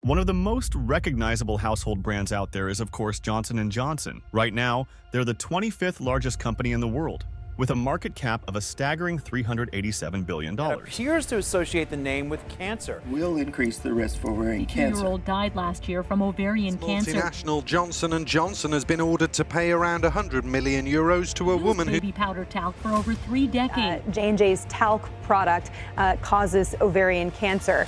One of the most recognizable household brands out there is, of course, Johnson & Johnson. Right now, they're the 25th largest company in the world, with a market cap of a staggering $387 billion. It appears to associate the name with cancer. Will increase the risk for ovarian cancer. A 2-year-old died last year from ovarian cancer. Multinational Johnson & Johnson has been ordered to pay around 100 million euros to a woman who... baby powder talc for over 3 decades. J&J's talc product causes ovarian cancer.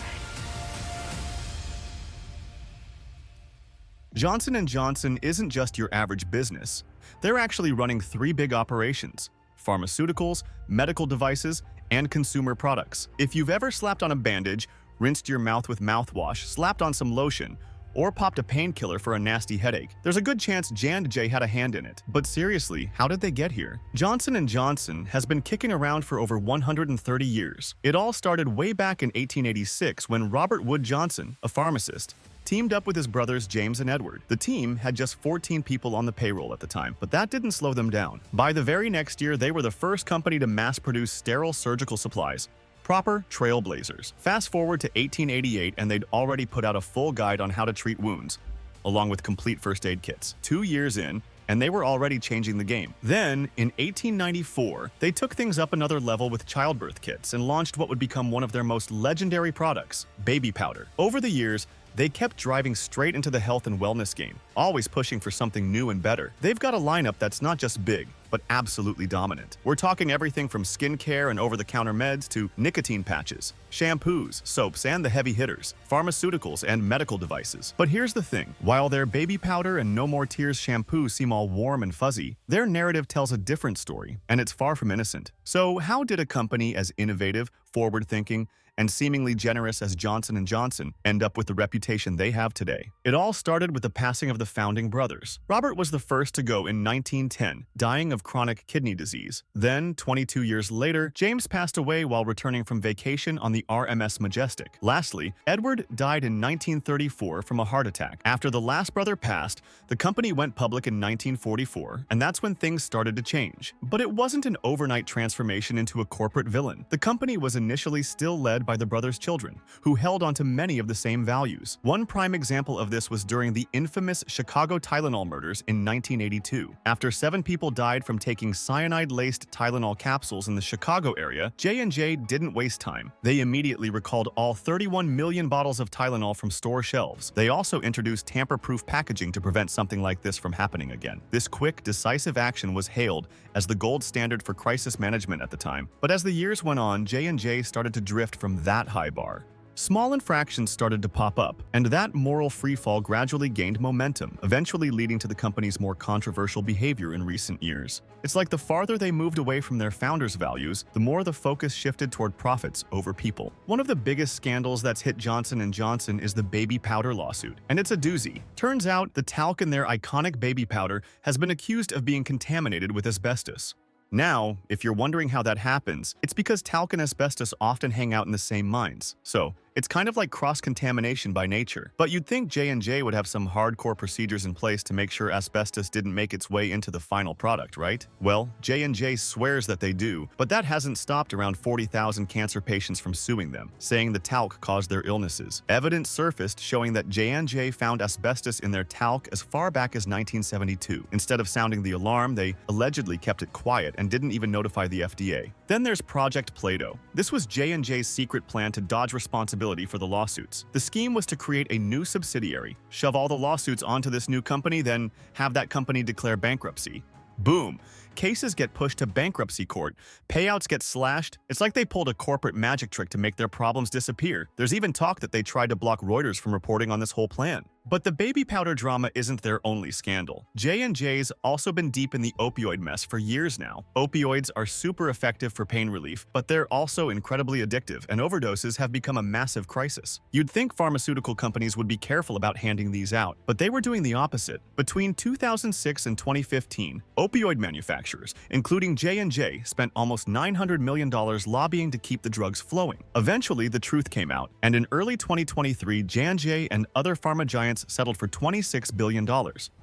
Johnson & Johnson isn't just your average business. They're actually running 3 big operations: pharmaceuticals, medical devices, and consumer products. If you've ever slapped on a bandage, rinsed your mouth with mouthwash, slapped on some lotion, or popped a painkiller for a nasty headache, there's a good chance J&J had a hand in it. But seriously, how did they get here? Johnson & Johnson has been kicking around for over 130 years. It all started way back in 1886 when Robert Wood Johnson, a pharmacist, teamed up with his brothers James and Edward. The team had just 14 people on the payroll at the time, but that didn't slow them down. By the very next year, they were the first company to mass-produce sterile surgical supplies. Proper trailblazers. Fast forward to 1888 and they'd already put out a full guide on how to treat wounds, along with complete first aid kits. 2 years in, and they were already changing the game. Then, in 1894, they took things up another level with childbirth kits and launched what would become one of their most legendary products, baby powder. Over the years, they kept driving straight into the health and wellness game, always pushing for something new and better. They've got a lineup that's not just big, but absolutely dominant. We're talking everything from skincare and over-the-counter meds to nicotine patches, shampoos, soaps, and the heavy hitters, pharmaceuticals, and medical devices. But here's the thing. While their baby powder and No More Tears shampoo seem all warm and fuzzy, their narrative tells a different story, and it's far from innocent. So how did a company as innovative, forward-thinking, and seemingly generous as Johnson & Johnson end up with the reputation they have today? It all started with the passing of the founding brothers. Robert was the first to go in 1910, dying of chronic kidney disease. Then, 22 years later, James passed away while returning from vacation on the RMS Majestic. Lastly, Edward died in 1934 from a heart attack. After the last brother passed, the company went public in 1944, and that's when things started to change. But it wasn't an overnight transformation into a corporate villain. The company was initially still led by the brothers' children, who held onto many of the same values. One prime example of this was during the infamous Chicago Tylenol murders in 1982. After 7 people died from taking cyanide-laced Tylenol capsules in the Chicago area, J&J didn't waste time. They immediately recalled all 31 million bottles of Tylenol from store shelves. They also introduced tamper-proof packaging to prevent something like this from happening again. This quick, decisive action was hailed as the gold standard for crisis management at the time. But as the years went on, J&J started to drift from that high bar. Small infractions started to pop up, and that moral freefall gradually gained momentum, eventually leading to the company's more controversial behavior in recent years. It's like the farther they moved away from their founders' values, the more the focus shifted toward profits over people. One of the biggest scandals that's hit Johnson & Johnson is the baby powder lawsuit, and it's a doozy. Turns out the talc in their iconic baby powder has been accused of being contaminated with asbestos. Now, if you're wondering how that happens, it's because talc and asbestos often hang out in the same mines. So, it's kind of like cross-contamination by nature. But you'd think J&J would have some hardcore procedures in place to make sure asbestos didn't make its way into the final product, right? Well, J&J swears that they do, but that hasn't stopped around 40,000 cancer patients from suing them, saying the talc caused their illnesses. Evidence surfaced showing that J&J found asbestos in their talc as far back as 1972. Instead of sounding the alarm, they allegedly kept it quiet and didn't even notify the FDA. Then there's Project Plato. This was J&J's secret plan to dodge responsibility for the lawsuits. The scheme was to create a new subsidiary, shove all the lawsuits onto this new company, then have that company declare bankruptcy. Boom! Cases get pushed to bankruptcy court, payouts get slashed. It's like they pulled a corporate magic trick to make their problems disappear. There's even talk that they tried to block Reuters from reporting on this whole plan. But the baby powder drama isn't their only scandal. J&J's also been deep in the opioid mess for years now. Opioids are super effective for pain relief, but they're also incredibly addictive, and overdoses have become a massive crisis. You'd think pharmaceutical companies would be careful about handing these out, but they were doing the opposite. Between 2006 and 2015, opioid manufacturers, including J&J, spent almost $900 million lobbying to keep the drugs flowing. Eventually, the truth came out, and in early 2023, J&J and other pharma giants giants settled for $26 billion.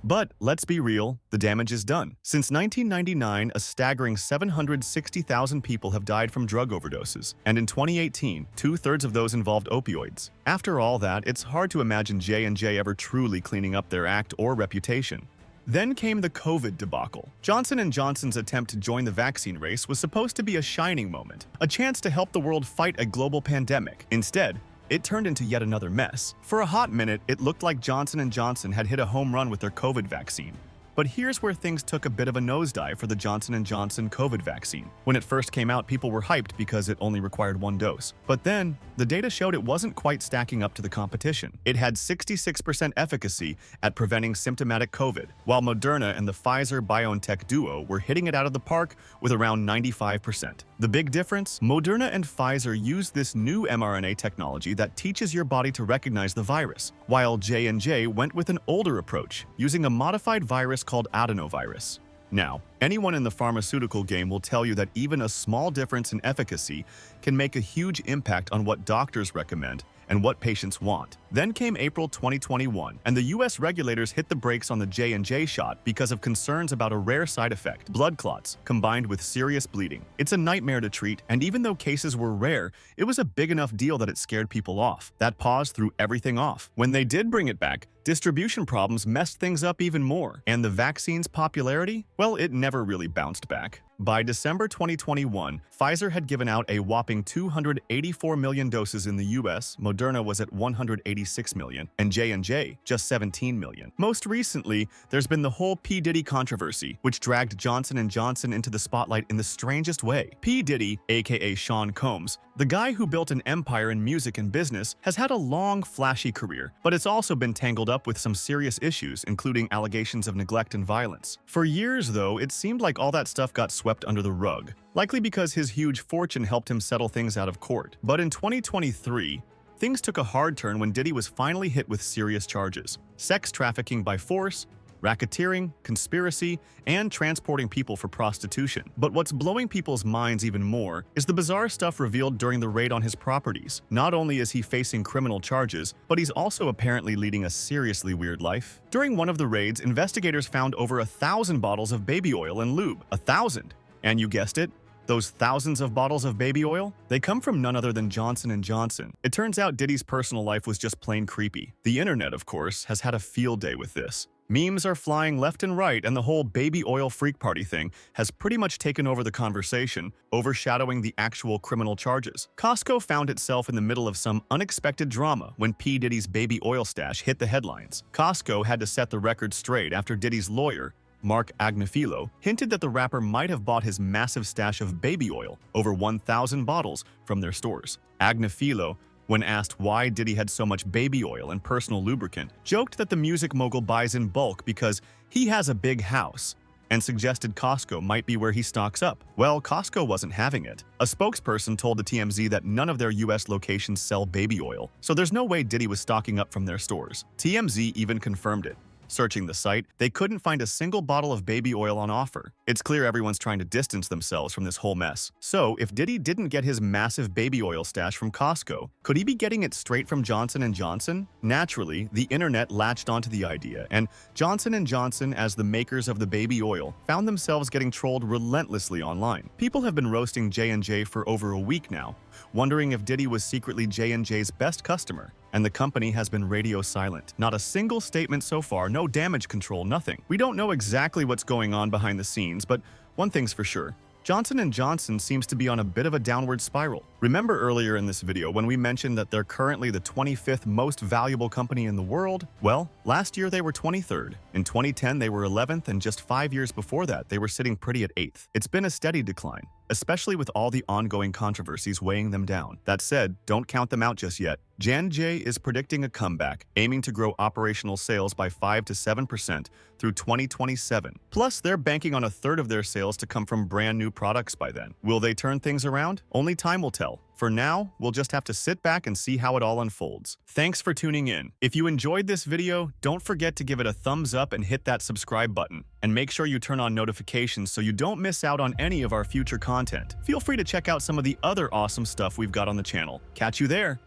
But let's be real, the damage is done. Since 1999, a staggering 760,000 people have died from drug overdoses, and in 2018, 2/3 of those involved opioids. After all that, it's hard to imagine J&J ever truly cleaning up their act or reputation. Then came the COVID debacle. Johnson & Johnson's attempt to join the vaccine race was supposed to be a shining moment, a chance to help the world fight a global pandemic. Instead, it turned into yet another mess. For a hot minute, it looked like Johnson & Johnson had hit a home run with their COVID vaccine. But here's where things took a bit of a nosedive for the Johnson & Johnson COVID vaccine. When it first came out, people were hyped because it only required 1 dose. But then, the data showed it wasn't quite stacking up to the competition. It had 66% efficacy at preventing symptomatic COVID, while Moderna and the Pfizer-BioNTech duo were hitting it out of the park with around 95%. The big difference? Moderna and Pfizer used this new mRNA technology that teaches your body to recognize the virus, while J&J went with an older approach, using a modified virus called adenovirus. Now, anyone in the pharmaceutical game will tell you that even a small difference in efficacy can make a huge impact on what doctors recommend and what patients want. Then came April 2021, and the US regulators hit the brakes on the J&J shot because of concerns about a rare side effect, blood clots, combined with serious bleeding. It's a nightmare to treat, and even though cases were rare, it was a big enough deal that it scared people off. That pause threw everything off. When they did bring it back, distribution problems messed things up even more. And the vaccine's popularity? Well, it never really bounced back. By December 2021, Pfizer had given out a whopping 284 million doses in the US, Moderna was at 186 million, and J&J just 17 million. Most recently, there's been the whole P Diddy controversy, which dragged Johnson & Johnson into the spotlight in the strangest way. P Diddy, aka Sean Combs, the guy who built an empire in music and business, has had a long, flashy career, but it's also been tangled up with some serious issues, including allegations of neglect and violence. For years, though, it seemed like all that stuff got swept under the rug, likely because his huge fortune helped him settle things out of court. But in 2023, things took a hard turn when Diddy was finally hit with serious charges: sex trafficking by force, racketeering, conspiracy, and transporting people for prostitution. But what's blowing people's minds even more is the bizarre stuff revealed during the raid on his properties. Not only is he facing criminal charges, but he's also apparently leading a seriously weird life. During one of the raids, investigators found over 1,000 bottles of baby oil and lube. 1,000! And you guessed it, those thousands of bottles of baby oil? They come from none other than Johnson & Johnson. It turns out Diddy's personal life was just plain creepy. The internet, of course, has had a field day with this. Memes are flying left and right, and the whole baby oil freak party thing has pretty much taken over the conversation, overshadowing the actual criminal charges. Costco found itself in the middle of some unexpected drama when P. Diddy's baby oil stash hit the headlines. Costco had to set the record straight after Diddy's lawyer, Mark Agnifilo, hinted that the rapper might have bought his massive stash of baby oil, over 1,000 bottles, from their stores. Agnifilo, when asked why Diddy had so much baby oil and personal lubricant, joked that the music mogul buys in bulk because he has a big house, and suggested Costco might be where he stocks up. Well, Costco wasn't having it. A spokesperson told the TMZ that none of their US locations sell baby oil, so there's no way Diddy was stocking up from their stores. TMZ even confirmed it. Searching the site, they couldn't find a single bottle of baby oil on offer. It's clear everyone's trying to distance themselves from this whole mess. So, if Diddy didn't get his massive baby oil stash from Costco, could he be getting it straight from Johnson & Johnson? Naturally, the internet latched onto the idea, and Johnson & Johnson, as the makers of the baby oil, found themselves getting trolled relentlessly online. People have been roasting J&J for over a week now, wondering if Diddy was secretly J&J's best customer. And the company has been radio silent. Not a single statement so far, no damage control, nothing. We don't know exactly what's going on behind the scenes, but one thing's for sure. Johnson & Johnson seems to be on a bit of a downward spiral. Remember earlier in this video when we mentioned that they're currently the 25th most valuable company in the world? Well, last year they were 23rd. In 2010 they were 11th, and just 5 years before that they were sitting pretty at 8th. It's been a steady decline, especially with all the ongoing controversies weighing them down. That said, don't count them out just yet. J&J is predicting a comeback, aiming to grow operational sales by 5 to 7% through 2027. Plus, they're banking on 1/3 of their sales to come from brand new products by then. Will they turn things around? Only time will tell. For now, we'll just have to sit back and see how it all unfolds. Thanks for tuning in. If you enjoyed this video, don't forget to give it a thumbs up and hit that subscribe button. And make sure you turn on notifications so you don't miss out on any of our future content. Feel free to check out some of the other awesome stuff we've got on the channel. Catch you there!